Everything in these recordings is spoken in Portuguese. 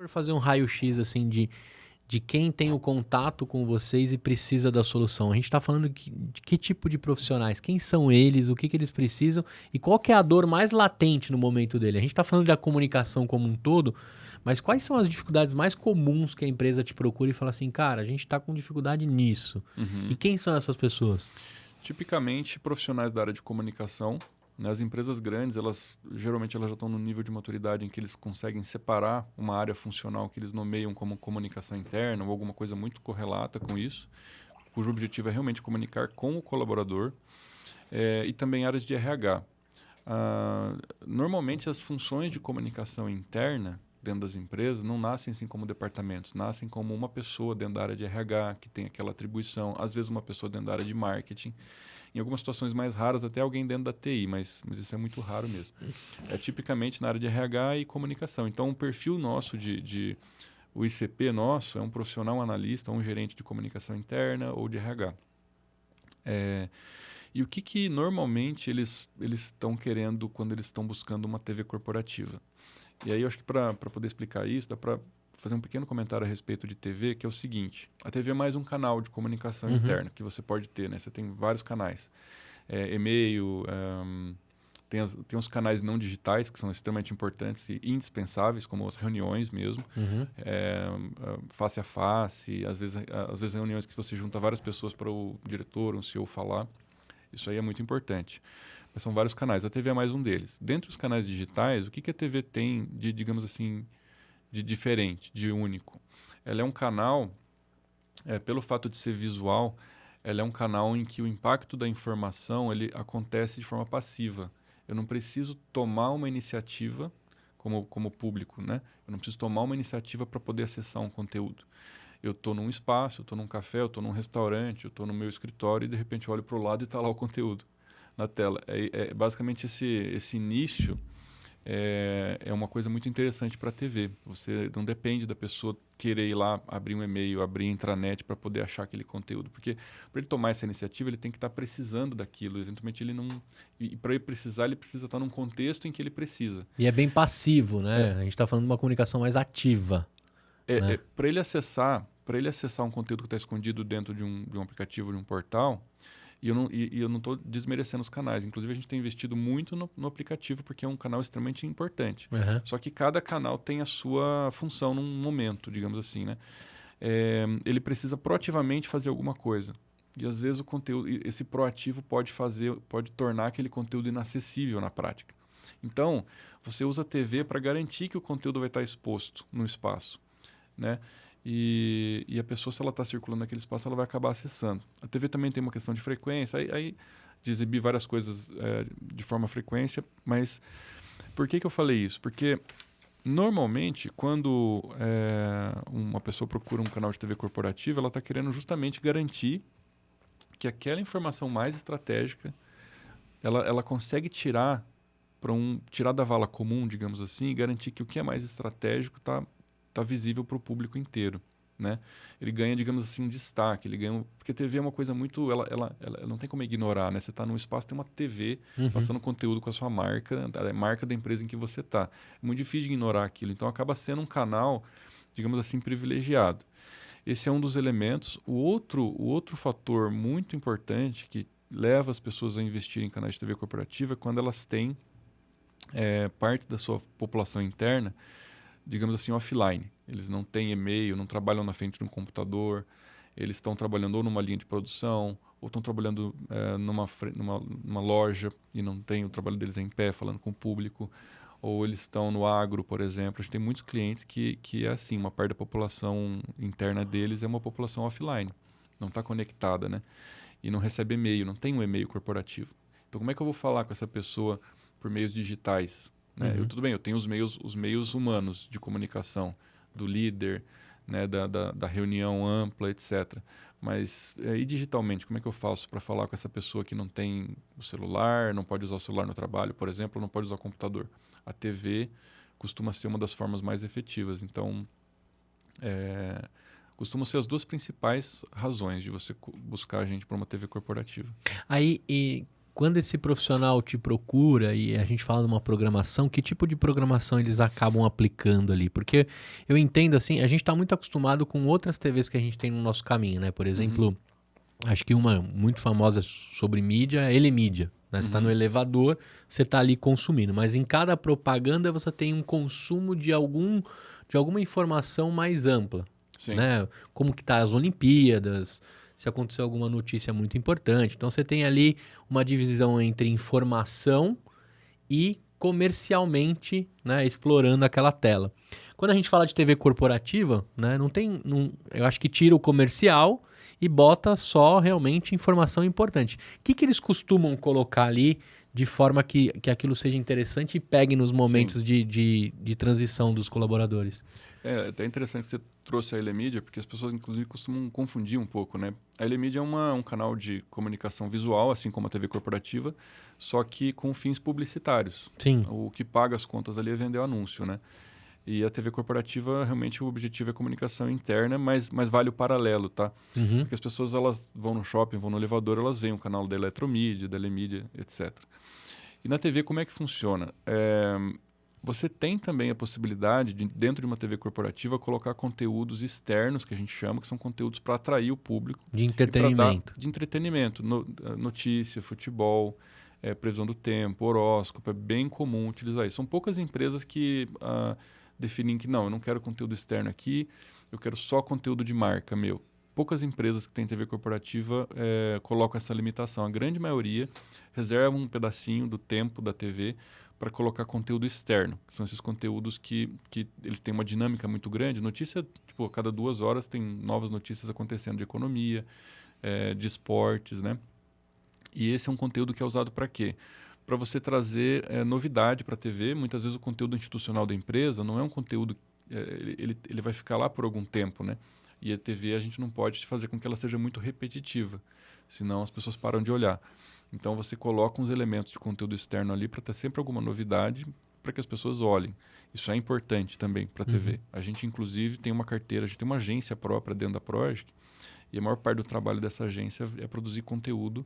For fazer um raio-x assim de quem tem o contato com vocês e precisa da solução, a gente está falando de que tipo de profissionais? Quem são eles? O que que eles precisam? E qual que é a dor mais latente no momento dele? A gente está falando da comunicação como um todo, mas quais são as dificuldades mais comuns que a empresa te procura e fala assim, cara, a gente está com dificuldade nisso. E Uhum. quem são essas pessoas? Tipicamente, profissionais da área de comunicação, né? As empresas grandes, geralmente elas já estão no nível de maturidade em que eles conseguem separar uma área funcional que eles nomeiam como comunicação interna ou alguma coisa muito correlata com isso, cujo objetivo é realmente comunicar com o colaborador, e também áreas de RH. Normalmente, as funções de comunicação interna dentro das empresas não nascem assim como departamentos, nascem como uma pessoa dentro da área de RH que tem aquela atribuição, às vezes uma pessoa dentro da área de marketing, em algumas situações mais raras até alguém dentro da TI, mas isso é muito raro mesmo. É tipicamente na área de RH e comunicação. Então, o perfil nosso o ICP nosso é um profissional, um analista, um gerente de comunicação interna ou de RH. E o que normalmente eles estão querendo quando eles estão buscando uma TV corporativa? E aí eu acho que para poder explicar isso, dá para fazer um pequeno comentário a respeito de TV, que é o seguinte. A TV é mais um canal de comunicação interna que você pode ter, né? Você tem vários canais. E-mail, tem os canais não digitais, que são extremamente importantes e indispensáveis, como as reuniões mesmo, face a face, às vezes reuniões que você junta várias pessoas para o diretor, um CEO falar. Isso aí é muito importante. Mas são vários canais. A TV é mais um deles. Dentre os canais digitais, o que a TV tem de, digamos assim, de diferente, de único? Ela é um canal, pelo fato de ser visual, ela é um canal em que o impacto da informação ele acontece de forma passiva. Eu não preciso tomar uma iniciativa como público, né? Eu não preciso tomar uma iniciativa para poder acessar um conteúdo. Eu estou num espaço, eu estou num café, eu estou num restaurante, eu estou no meu escritório e de repente eu olho para o lado e está lá o conteúdo na tela. Basicamente esse início é uma coisa muito interessante para a TV. Você não depende da pessoa querer ir lá, abrir um e-mail, abrir a intranet para poder achar aquele conteúdo. Porque para ele tomar essa iniciativa, ele tem que estar precisando daquilo. Eventualmente, ele não... E para ele precisar, ele precisa estar num contexto em que ele precisa. E é bem passivo, É, né? A gente está falando de uma comunicação mais ativa, né? para ele acessar um conteúdo que está escondido dentro de um aplicativo, de um portal, e eu não estou desmerecendo os canais. Inclusive, a gente tem investido muito no aplicativo, porque é um canal extremamente importante. Uhum. Só que cada canal tem a sua função num momento, digamos assim, né? Ele precisa proativamente fazer alguma coisa. E às vezes esse proativo pode tornar aquele conteúdo inacessível na prática. Então, você usa a TV para garantir que o conteúdo vai estar exposto no espaço, né? E a pessoa, se ela está circulando naquele espaço, ela vai acabar acessando. A TV também tem uma questão de frequência, aí de exibir várias coisas de forma frequência, mas por que eu falei isso? Porque normalmente, quando uma pessoa procura um canal de TV corporativa, ela está querendo justamente garantir que aquela informação mais estratégica, ela consegue tirar da vala comum, digamos assim, e garantir que o que é mais estratégico está visível para o público inteiro, né? Ele ganha, digamos assim, um destaque. Porque a TV é uma coisa muito... Ela não tem como ignorar, né? Você está num espaço, tem uma TV passando conteúdo com a sua marca, a marca da empresa em que você está. É muito difícil de ignorar aquilo. Então, acaba sendo um canal, digamos assim, privilegiado. Esse é um dos elementos. O outro fator muito importante que leva as pessoas a investirem em canais de TV corporativa é quando elas têm parte da sua população interna, digamos assim, offline. Eles não têm e-mail, não trabalham na frente de um computador, eles estão trabalhando ou numa linha de produção, ou estão trabalhando numa loja e não tem o trabalho deles em pé, falando com o público, ou eles estão no agro, por exemplo. A gente tem muitos clientes que é assim, uma parte da população interna deles é uma população offline, não está conectada, né? E não recebe e-mail, não tem um e-mail corporativo. Então, como é que eu vou falar com essa pessoa por meios digitais? Né? Tudo bem, eu tenho os meios humanos de comunicação, do líder, né, da reunião ampla, etc. Mas e digitalmente, como é que eu faço para falar com essa pessoa que não tem o celular, não pode usar o celular no trabalho, por exemplo, não pode usar o computador? A TV costuma ser uma das formas mais efetivas. Então, costumam ser as duas principais razões de você buscar a gente para uma TV corporativa. Aí, quando esse profissional te procura e a gente fala de uma programação, que tipo de programação eles acabam aplicando ali? Porque eu entendo assim, a gente está muito acostumado com outras TVs que a gente tem no nosso caminho, né? Por Uhum, exemplo, acho que uma muito famosa sobre mídia é Elemídia. Né? Você está no uhum, elevador, você está ali consumindo. Mas em cada propaganda você tem um consumo de alguma informação mais ampla. sim, Né? Como que tá as Olimpíadas, se aconteceu alguma notícia muito importante. Então você tem ali uma divisão entre informação e comercialmente, né, explorando aquela tela. Quando a gente fala de TV corporativa, né, eu acho que tira o comercial e bota só realmente informação importante. O que eles costumam colocar ali de forma que aquilo seja interessante e pegue nos sim. momentos de transição dos colaboradores? É até interessante que você trouxe a Elemídia, porque as pessoas, inclusive, costumam confundir um pouco, né? A Elemídia é um canal de comunicação visual, assim como a TV corporativa, só que com fins publicitários. Sim. O que paga as contas ali é vender o anúncio, né? E a TV corporativa, realmente, o objetivo é comunicação interna, mas vale o paralelo, tá? Uhum. Porque as pessoas, elas vão no shopping, vão no elevador, elas veem o canal da Eletromídia, da Elemídia, etc. E na TV, como é que funciona? Você tem também a possibilidade, dentro de uma TV corporativa, colocar conteúdos externos, que a gente chama, que são conteúdos para atrair o público De e para dar entretenimento. de entretenimento, notícia, futebol, previsão do tempo, horóscopo, é bem comum utilizar isso. São poucas empresas que definem que não, eu não quero conteúdo externo aqui, eu quero só conteúdo de marca meu. Poucas empresas que têm TV corporativa colocam essa limitação. A grande maioria reserva um pedacinho do tempo da TV para colocar conteúdo externo, que são esses conteúdos que eles têm uma dinâmica muito grande. Notícia, tipo, a cada 2 horas tem novas notícias acontecendo de economia, de esportes, né? E esse é um conteúdo que é usado para quê? Para você trazer novidade para a TV. Muitas vezes o conteúdo institucional da empresa não é um conteúdo... ele vai ficar lá por algum tempo, né? E a TV a gente não pode fazer com que ela seja muito repetitiva, senão as pessoas param de olhar. Então você coloca uns elementos de conteúdo externo ali para ter sempre alguma novidade para que as pessoas olhem. Isso é importante também para a TV. Uhum. A gente, inclusive, tem uma carteira, a gente tem uma agência própria dentro da Proagic, e a maior parte do trabalho dessa agência é produzir conteúdo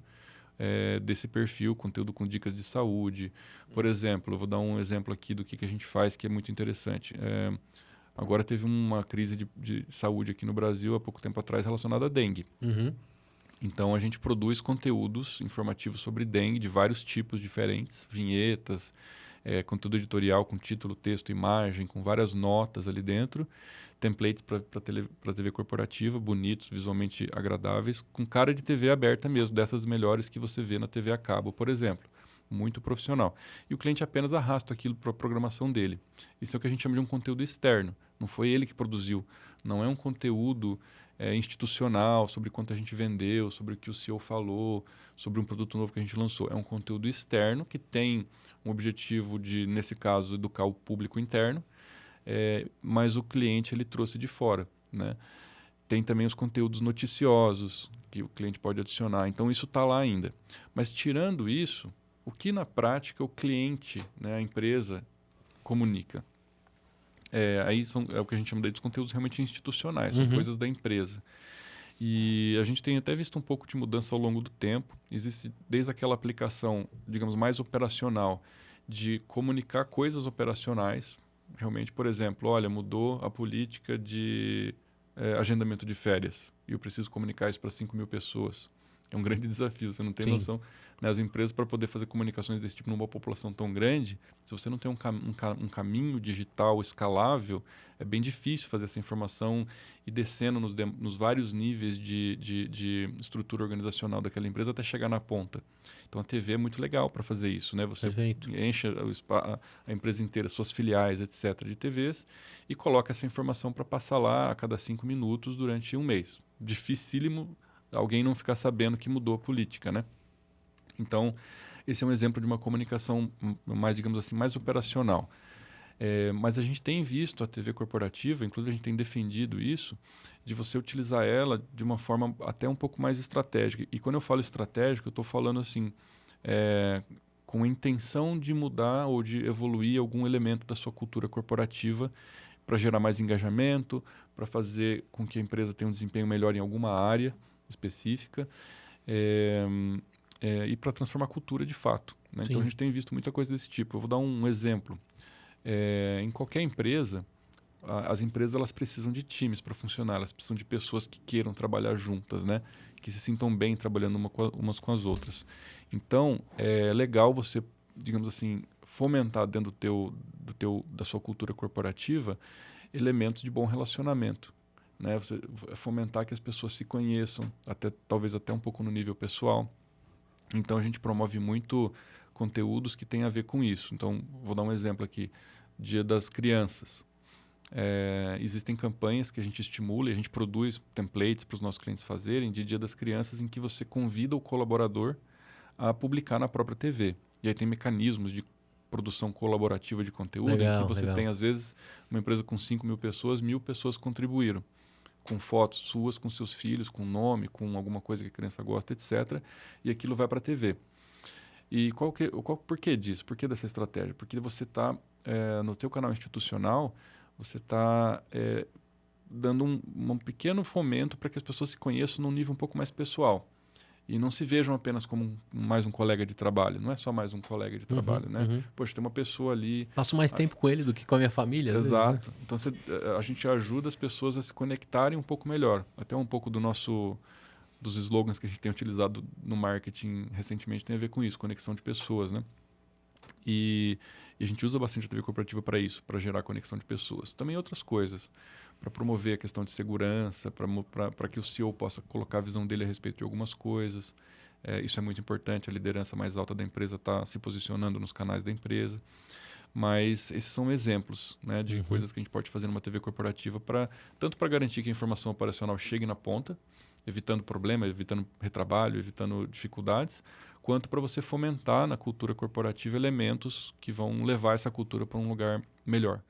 desse perfil, conteúdo com dicas de saúde. Por exemplo, eu vou dar um exemplo aqui do que a gente faz que é muito interessante. Agora teve uma crise de saúde aqui no Brasil, há pouco tempo atrás, relacionada à dengue. Uhum. Então, a gente produz conteúdos informativos sobre dengue de vários tipos diferentes, vinhetas, conteúdo editorial com título, texto, imagem, com várias notas ali dentro, templates para TV corporativa, bonitos, visualmente agradáveis, com cara de TV aberta mesmo, dessas melhores que você vê na TV a cabo, por exemplo. Muito profissional. E o cliente apenas arrasta aquilo para a programação dele. Isso é o que a gente chama de um conteúdo externo. Não foi ele que produziu. Não é um conteúdo institucional, sobre quanto a gente vendeu, sobre o que o CEO falou, sobre um produto novo que a gente lançou. É um conteúdo externo que tem um objetivo de, nesse caso, educar o público interno, mas o cliente ele trouxe de fora, né? Tem também os conteúdos noticiosos que o cliente pode adicionar. Então, isso está lá ainda. Mas, tirando isso, o que na prática o cliente, né, a empresa, comunica? Aí é o que a gente chama de conteúdos realmente institucionais, são Uhum. coisas da empresa. E a gente tem até visto um pouco de mudança ao longo do tempo. Existe desde aquela aplicação, digamos, mais operacional, de comunicar coisas operacionais. Realmente, por exemplo, olha, mudou a política de agendamento de férias e eu preciso comunicar isso para 5.000 pessoas. É um grande desafio, você não tem Sim. noção. Né? As empresas, para poder fazer comunicações desse tipo numa população tão grande, se você não tem um caminho digital escalável, é bem difícil fazer essa informação ir descendo nos vários níveis de estrutura organizacional daquela empresa até chegar na ponta. Então, a TV é muito legal para fazer isso. Né? Você Perfeito. enche a empresa inteira, suas filiais, etc., de TVs e coloca essa informação para passar lá a cada 5 minutos durante um mês. Dificílimo alguém não ficar sabendo que mudou a política, né? Então, esse é um exemplo de uma comunicação mais, digamos assim, mais operacional. Mas a gente tem visto a TV corporativa, inclusive a gente tem defendido isso, de você utilizar ela de uma forma até um pouco mais estratégica. E quando eu falo estratégico, eu estou falando assim, com a intenção de mudar ou de evoluir algum elemento da sua cultura corporativa para gerar mais engajamento, para fazer com que a empresa tenha um desempenho melhor em alguma área específica. e para transformar a cultura de fato, né? Então, a gente tem visto muita coisa desse tipo. Eu vou dar um exemplo. Em qualquer empresa, as empresas elas precisam de times para funcionar, elas precisam de pessoas que queiram trabalhar juntas, né? Que se sintam bem trabalhando umas com as outras. Então, é legal você, digamos assim, fomentar dentro da sua cultura corporativa elementos de bom relacionamento, né? Você fomentar que as pessoas se conheçam, talvez até um pouco no nível pessoal. Então, a gente promove muito conteúdos que têm a ver com isso. Então, vou dar um exemplo aqui. Dia das Crianças. Existem campanhas que a gente estimula e a gente produz templates para os nossos clientes fazerem de Dia das Crianças em que você convida o colaborador a publicar na própria TV. E aí tem mecanismos de produção colaborativa de conteúdo em que você tem, às vezes, uma empresa com 5.000 pessoas, 1.000 pessoas contribuíram com fotos suas, com seus filhos, com nome, com alguma coisa que a criança gosta, etc. E aquilo vai para a TV. E por que disso? Por que dessa estratégia? Porque você está, no teu canal institucional, você está dando um pequeno fomento para que as pessoas se conheçam num nível um pouco mais pessoal. E não se vejam apenas como mais um colega de trabalho. Não é só mais um colega de trabalho, né? Poxa, tem uma pessoa ali... Passo mais tempo com ele do que com a minha família. Exato. Vezes, né? Então, a gente ajuda as pessoas a se conectarem um pouco melhor. Até um pouco dos slogans que a gente tem utilizado no marketing recentemente tem a ver com isso, conexão de pessoas, né? E a gente usa bastante a TV corporativa para isso, para gerar conexão de pessoas. Também outras coisas, para promover a questão de segurança, para que o CEO possa colocar a visão dele a respeito de algumas coisas. Isso é muito importante, a liderança mais alta da empresa está se posicionando nos canais da empresa. Mas esses são exemplos, né, de coisas que a gente pode fazer numa TV corporativa, tanto para garantir que a informação operacional chegue na ponta, evitando problema, evitando retrabalho, evitando dificuldades, quanto para você fomentar na cultura corporativa elementos que vão levar essa cultura para um lugar melhor.